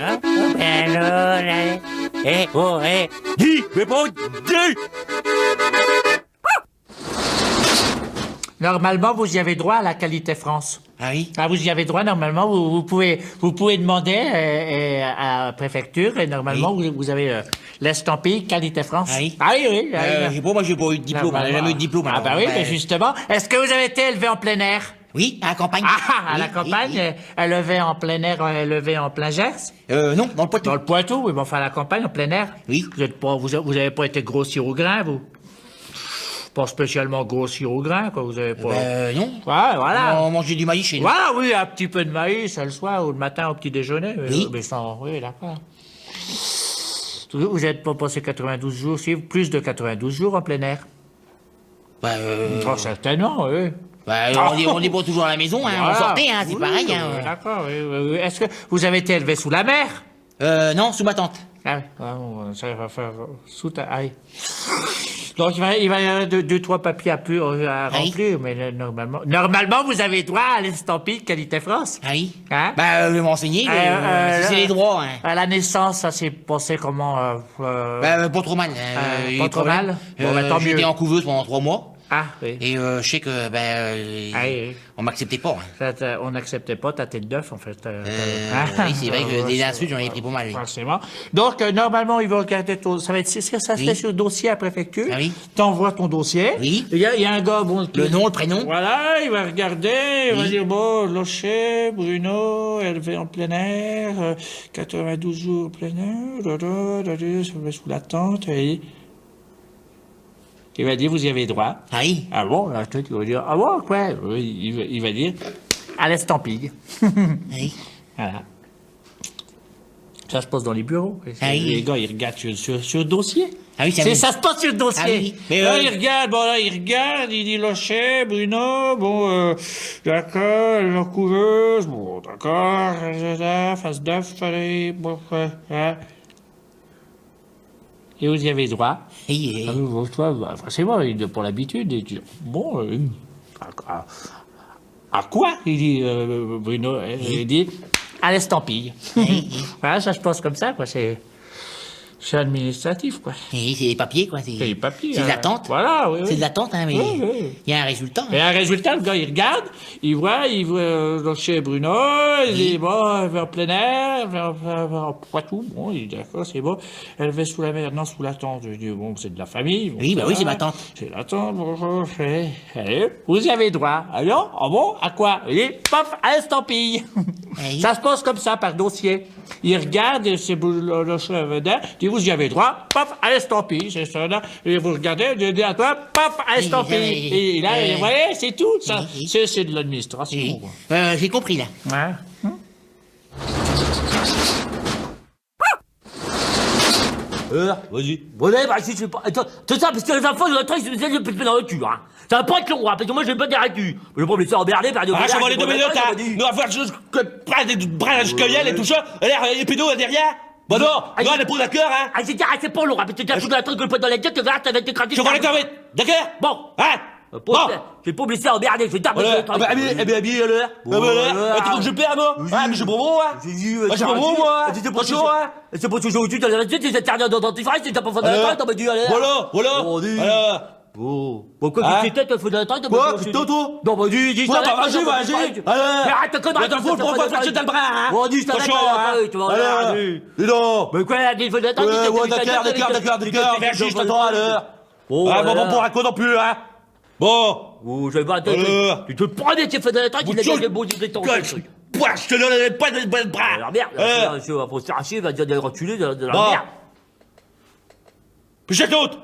Hein? Ben alors, dis, mais bon, dis! Normalement, vous y avez droit à la qualité France. Ah oui? Ah, vous y avez droit, normalement, vous pouvez demander à la préfecture, et normalement, vous avez l'estampille qualité France. Ah oui? Ah oui, oui. Moi, j'ai pas eu de diplôme, j'ai jamais eu de diplôme. Ah bah oui, mais justement. Est-ce que vous avez été élevé en plein air? Oui, à la campagne. Ah, à la campagne, élevé en plein air, élevé en plein Gers? Non, dans le Poitou. Dans le Poitou, oui, mais enfin, à la campagne, en plein air? Oui. Vous avez pas été grossir au grain, vous? Pas spécialement grossir au grain, quoi, vous avez pas... Non. Ouais, voilà. On mangeait du maïs chez nous. Voilà, oui, un petit peu de maïs le soir ou le matin au petit déjeuner. Oui. Mais sans... Oui, d'accord. Vous n'êtes pas passé 92 jours, si, plus de 92 jours en plein air? Oh, certainement, oui. On est pas toujours à la maison, hein, Voilà. on sortait, hein, c'est Oui, pareil. oui, Hein. d'accord, oui. Est-ce que vous avez été élevé sous la mer? Non, sous ma tante. Ah oui, ça va faire sous ta... Ah oui. Donc, il va y avoir deux, trois papiers à remplir, mais normalement, vous avez droit à l'estampille Qualité France. Ah oui? Hein? Je vais m'enseigner, mais c'est les droits, hein. À la naissance, ça s'est passé comment? Pas trop mal. Pas trop mal? Bon, tant mieux. J'étais en couveuse pendant 3 mois. Ah, oui. Et je sais que, oui. on m'acceptait pas. Hein. On n'acceptait pas ta tête d'œuf, en fait. Oui, c'est vrai que des insultes, j'en ai pris pas mal. Oui. Forcément. Donc, normalement, ils vont regarder ton... Ça va être... Est-ce que ça se fait sur le dossier à la préfecture? Ah oui. T'envoies ton dossier. Oui. Il y a un gars, bon... Le nom, le prénom. Voilà, il va regarder, il va dire, bon, Locher, Bruno, élevé en plein air, 92 jours en plein air, ça va sous la tente, et... Il va dire, vous y avez droit. Ah oui? Ah bon? Là, toi, tu vas dire, ah bon, quoi? Oui, il va dire, à l'estampille. Oui. Voilà. Ça se passe dans les bureaux. Ah oui. Les gars, ils regardent sur le dossier. Ah oui, Ça se passe sur le dossier. Ah oui. Mais là, il regarde, il dit Locher, Bruno, bon, d'accord, leur couveuse, bon, d'accord, face d'œuf, allez, bon, hein. Et vous y avez droit. Oui. C'est bon, pour l'habitude. Il dit, bon, à quoi? Il dit, Bruno, il dit, à l'estampille. Voilà, ça se passe comme ça, quoi, c'est administratif, quoi. Oui, c'est les papiers, quoi. C'est les papiers. C'est de l'attente. Voilà, oui. C'est de l'attente, hein, mais Oui. il y a un résultat. Et un résultat, le gars, il regarde, il voit chez Bruno, il dit, bon, vers plein air, vers Poitou, bon, il dit, d'accord, c'est bon. Elle va sous la mer, non, sous la tente. Je dis, bon, c'est de la famille. Bon, Oui, oui, c'est ma tante. C'est la tante, bonjour, allez, vous y avez droit. Alors, ah bon, à quoi? Il dit, paf, à l'estampille. Oui. Ça se passe comme ça, par dossier. Il regarde, c'est le cheveux il dit, vous y avez droit, paf, à l'estampille, c'est ça, là. Et vous regardez, il dit à toi, paf, à l'estampille. Et là, vous voyez, c'est tout, ça. C'est de l'administration. Oui. J'ai compris, là. Ouais. Vas-y. Bon, si tu veux pas. Attends, c'est ça, parce que les enfants, ils se mettent le péter dans le cul, hein. Ça va pas être long, hein, parce que moi, je vais pas dire à cul. Je vais pas me laisser emmerder par des. Ah, ça va les 2 minutes, hein. Nous, on va faire juste que prendre des brins cueillel et tout ça. L'air, les pédos derrière. Bah non, on n'est pas d'accord, hein. Ah, c'est pas long, hein, parce que tu as foutu un truc que le pote dans la tête, tu verras, ça va t'écraser. Je vais aller vite, d'accord? Bon. Hein? Bon. Je vais pas me laisser emmerder, je vais taper Voilà. le truc. Alors. Tu trouves que je perds, moi? Ah, mais je suis pas bon, hein. Je suis pas bon, moi. Attention, hein. C'est pas toujours tu t'as la tête, tu t'es terminé dans ton dentifrice, tu t'as pas fait de la taille, t'as pas dit, allez. Voilà. Bon, quoi, tu t'es fait de la taille, t'as Quoi? pas dit. Putain, toi? Non, vas-y, Quoi, bah, vas-y. Mais arrête ta connerie. Attends, faut faire que t'as le bras, hein. Bon, dis, ça Attention, hein. tu vas voir. Dis donc. Mais quoi, il fait de la taille, D'accord. Merci, je t'attends à l'heure. Ah, bon, pour un con non plus, hein. Bon. Oh, je vais pas te... Tu te prenais, tu fais de la taille, tu l'as beau de ton truc. Pouah, je te donne pas de bras. Alors merde, faut se faire chier, va dire des reculés de la merde. Puis j'ai d'autres.